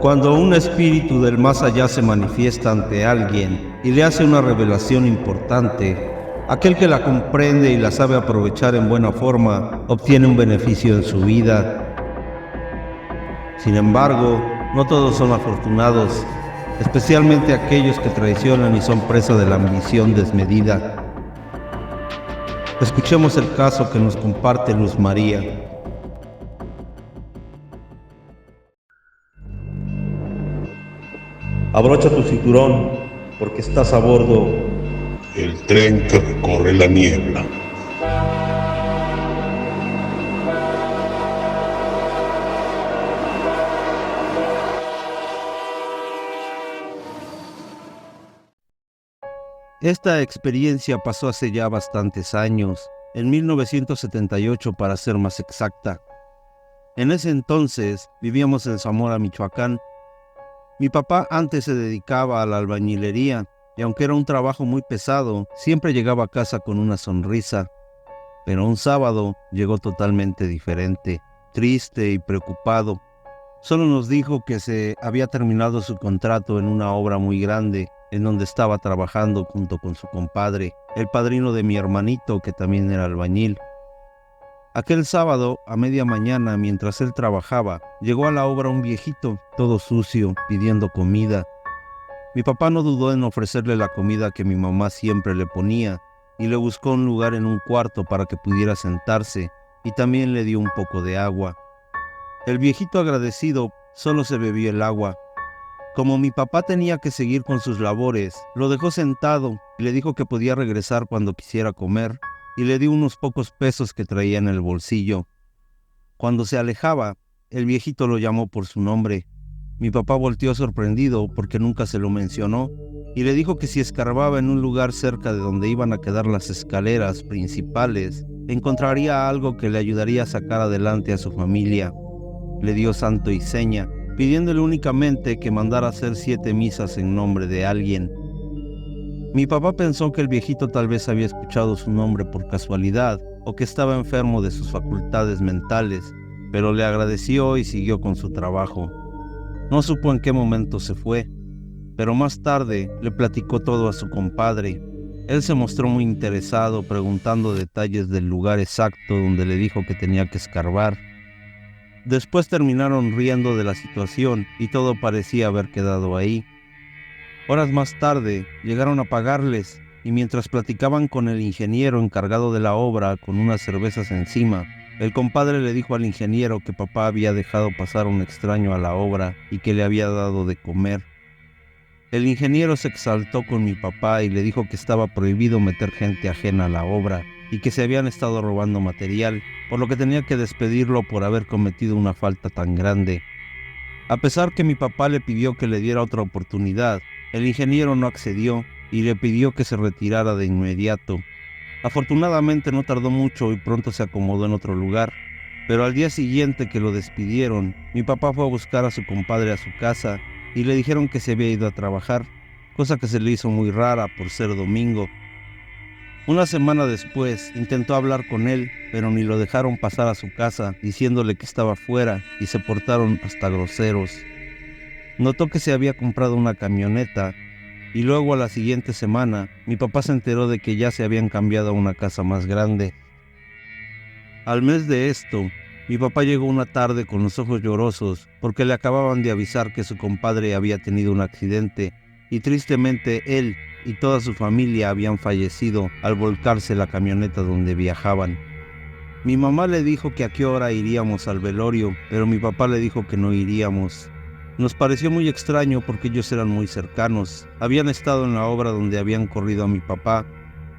Cuando un espíritu del más allá se manifiesta ante alguien y le hace una revelación importante, aquel que la comprende y la sabe aprovechar en buena forma obtiene un beneficio en su vida. Sin embargo, no todos son afortunados, especialmente aquellos que traicionan y son presa de la ambición desmedida. Escuchemos el caso que nos comparte Luz María. Abrocha tu cinturón, porque estás a bordo. El tren que recorre la niebla. Esta experiencia pasó hace ya bastantes años, en 1978 para ser más exacta. En ese entonces vivíamos en Zamora, Michoacán. Mi papá antes se dedicaba a la albañilería y aunque era un trabajo muy pesado, siempre llegaba a casa con una sonrisa. Pero un sábado llegó totalmente diferente, triste y preocupado. Solo nos dijo que se había terminado su contrato en una obra muy grande, en donde estaba trabajando junto con su compadre, el padrino de mi hermanito, que también era albañil. Aquel sábado, a media mañana, mientras él trabajaba, llegó a la obra un viejito, todo sucio, pidiendo comida. Mi papá no dudó en ofrecerle la comida que mi mamá siempre le ponía, y le buscó un lugar en un cuarto para que pudiera sentarse, y también le dio un poco de agua. El viejito agradecido solo se bebió el agua. Como mi papá tenía que seguir con sus labores, lo dejó sentado y le dijo que podía regresar cuando quisiera comer, y le dio unos pocos pesos que traía en el bolsillo. Cuando se alejaba, el viejito lo llamó por su nombre. Mi papá volteó sorprendido porque nunca se lo mencionó, y le dijo que si escarbaba en un lugar cerca de donde iban a quedar las escaleras principales, encontraría algo que le ayudaría a sacar adelante a su familia. Le dio santo y seña, pidiéndole únicamente que mandara hacer 7 misas en nombre de alguien. Mi papá pensó que el viejito tal vez había escuchado su nombre por casualidad o que estaba enfermo de sus facultades mentales, pero le agradeció y siguió con su trabajo. No supo en qué momento se fue, pero más tarde le platicó todo a su compadre. Él se mostró muy interesado, preguntando detalles del lugar exacto donde le dijo que tenía que escarbar. Después terminaron riendo de la situación y todo parecía haber quedado ahí. Horas más tarde llegaron a pagarles y mientras platicaban con el ingeniero encargado de la obra con unas cervezas encima, el compadre le dijo al ingeniero que papá había dejado pasar un extraño a la obra y que le había dado de comer. El ingeniero se exaltó con mi papá y le dijo que estaba prohibido meter gente ajena a la obra y que se habían estado robando material, por lo que tenía que despedirlo por haber cometido una falta tan grande. A pesar que mi papá le pidió que le diera otra oportunidad, el ingeniero no accedió y le pidió que se retirara de inmediato. Afortunadamente no tardó mucho y pronto se acomodó en otro lugar, pero al día siguiente que lo despidieron, mi papá fue a buscar a su compadre a su casa y le dijeron que se había ido a trabajar, cosa que se le hizo muy rara por ser domingo. Una semana después intentó hablar con él, pero ni lo dejaron pasar a su casa, diciéndole que estaba fuera y se portaron hasta groseros. Notó que se había comprado una camioneta y luego a la siguiente semana mi papá se enteró de que ya se habían cambiado a una casa más grande. Al mes de esto, mi papá llegó una tarde con los ojos llorosos porque le acababan de avisar que su compadre había tenido un accidente y tristemente él y toda su familia habían fallecido al volcarse la camioneta donde viajaban. Mi mamá le dijo que a qué hora iríamos al velorio, pero mi papá le dijo que no iríamos. Nos pareció muy extraño porque ellos eran muy cercanos, habían estado en la obra donde habían corrido a mi papá,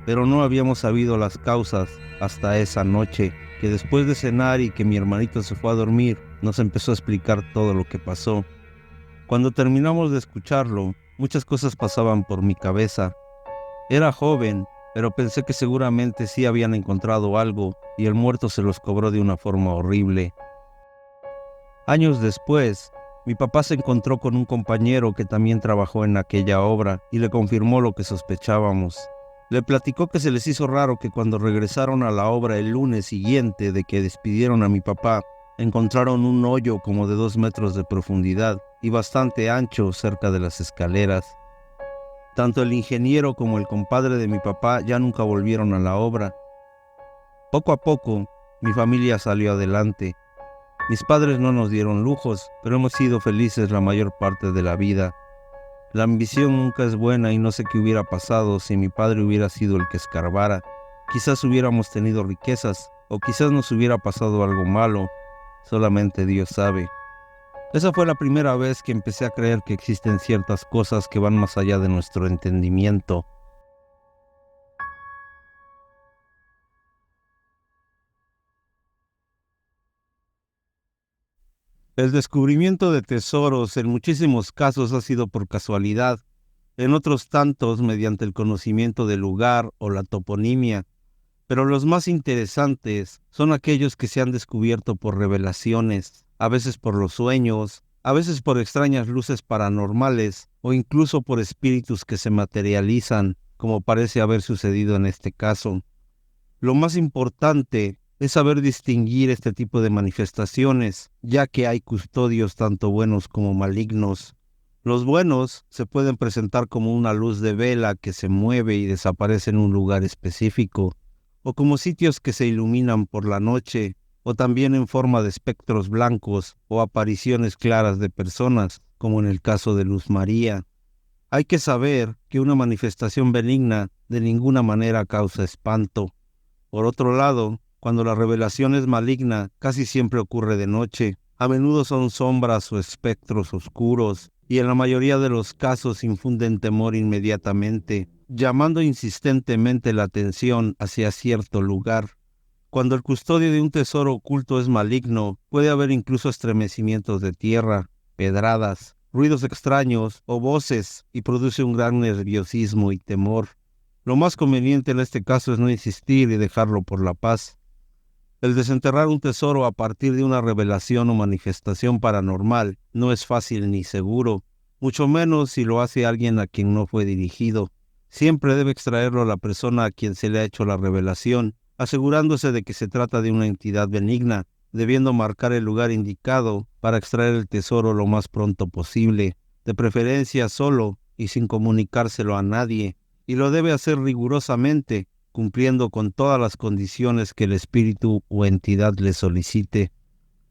pero no habíamos sabido las causas hasta esa noche, que después de cenar y que mi hermanito se fue a dormir, nos empezó a explicar todo lo que pasó. Cuando terminamos de escucharlo, muchas cosas pasaban por mi cabeza. Era joven, pero pensé que seguramente sí habían encontrado algo y el muerto se los cobró de una forma horrible. Años después, mi papá se encontró con un compañero que también trabajó en aquella obra y le confirmó lo que sospechábamos. Le platicó que se les hizo raro que cuando regresaron a la obra el lunes siguiente de que despidieron a mi papá, Encontraron un hoyo como de 2 metros de profundidad y bastante ancho cerca de las escaleras. Tanto el ingeniero como el compadre de mi papá ya nunca volvieron a la obra. Poco a poco, mi familia salió adelante. Mis padres no nos dieron lujos, pero hemos sido felices la mayor parte de la vida. La ambición nunca es buena y no sé qué hubiera pasado si mi padre hubiera sido el que escarbara. Quizás hubiéramos tenido riquezas, o quizás nos hubiera pasado algo malo. Solamente Dios sabe. Esa fue la primera vez que empecé a creer que existen ciertas cosas que van más allá de nuestro entendimiento. El descubrimiento de tesoros en muchísimos casos ha sido por casualidad, en otros tantos mediante el conocimiento del lugar o la toponimia, pero los más interesantes son aquellos que se han descubierto por revelaciones, a veces por los sueños, a veces por extrañas luces paranormales o incluso por espíritus que se materializan, como parece haber sucedido en este caso. Lo más importante es saber distinguir este tipo de manifestaciones, ya que hay custodios tanto buenos como malignos. Los buenos se pueden presentar como una luz de vela que se mueve y desaparece en un lugar específico, o como sitios que se iluminan por la noche, o también en forma de espectros blancos o apariciones claras de personas, como en el caso de Luz María. Hay que saber que una manifestación benigna de ninguna manera causa espanto. Por otro lado, cuando la revelación es maligna, casi siempre ocurre de noche. A menudo son sombras o espectros oscuros, y en la mayoría de los casos infunden temor inmediatamente, llamando insistentemente la atención hacia cierto lugar. Cuando el custodio de un tesoro oculto es maligno, puede haber incluso estremecimientos de tierra, pedradas, ruidos extraños o voces, y produce un gran nerviosismo y temor. Lo más conveniente en este caso es no insistir y dejarlo por la paz. El desenterrar un tesoro a partir de una revelación o manifestación paranormal no es fácil ni seguro, mucho menos si lo hace alguien a quien no fue dirigido. Siempre debe extraerlo la persona a quien se le ha hecho la revelación, asegurándose de que se trata de una entidad benigna, debiendo marcar el lugar indicado para extraer el tesoro lo más pronto posible, de preferencia solo y sin comunicárselo a nadie, y lo debe hacer rigurosamente, cumpliendo con todas las condiciones que el espíritu o entidad le solicite.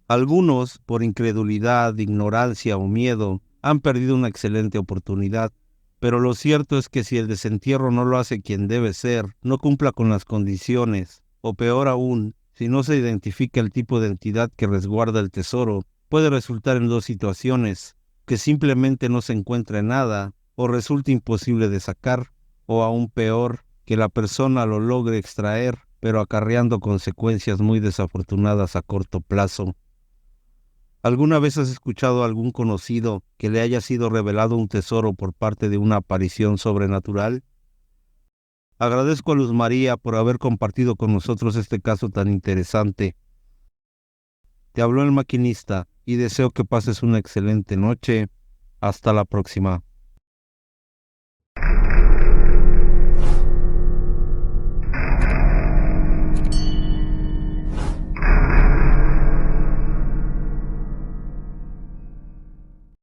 Algunos, por incredulidad, ignorancia o miedo, han perdido una excelente oportunidad, pero lo cierto es que si el desentierro no lo hace quien debe ser, no cumpla con las condiciones, o peor aún, si no se identifica el tipo de entidad que resguarda el tesoro, puede resultar en dos situaciones: que simplemente no se encuentre nada, o resulte imposible de sacar, o aún peor, que la persona lo logre extraer, pero acarreando consecuencias muy desafortunadas a corto plazo. ¿Alguna vez has escuchado a algún conocido que le haya sido revelado un tesoro por parte de una aparición sobrenatural? Agradezco a Luz María por haber compartido con nosotros este caso tan interesante. Te habló el maquinista y deseo que pases una excelente noche. Hasta la próxima.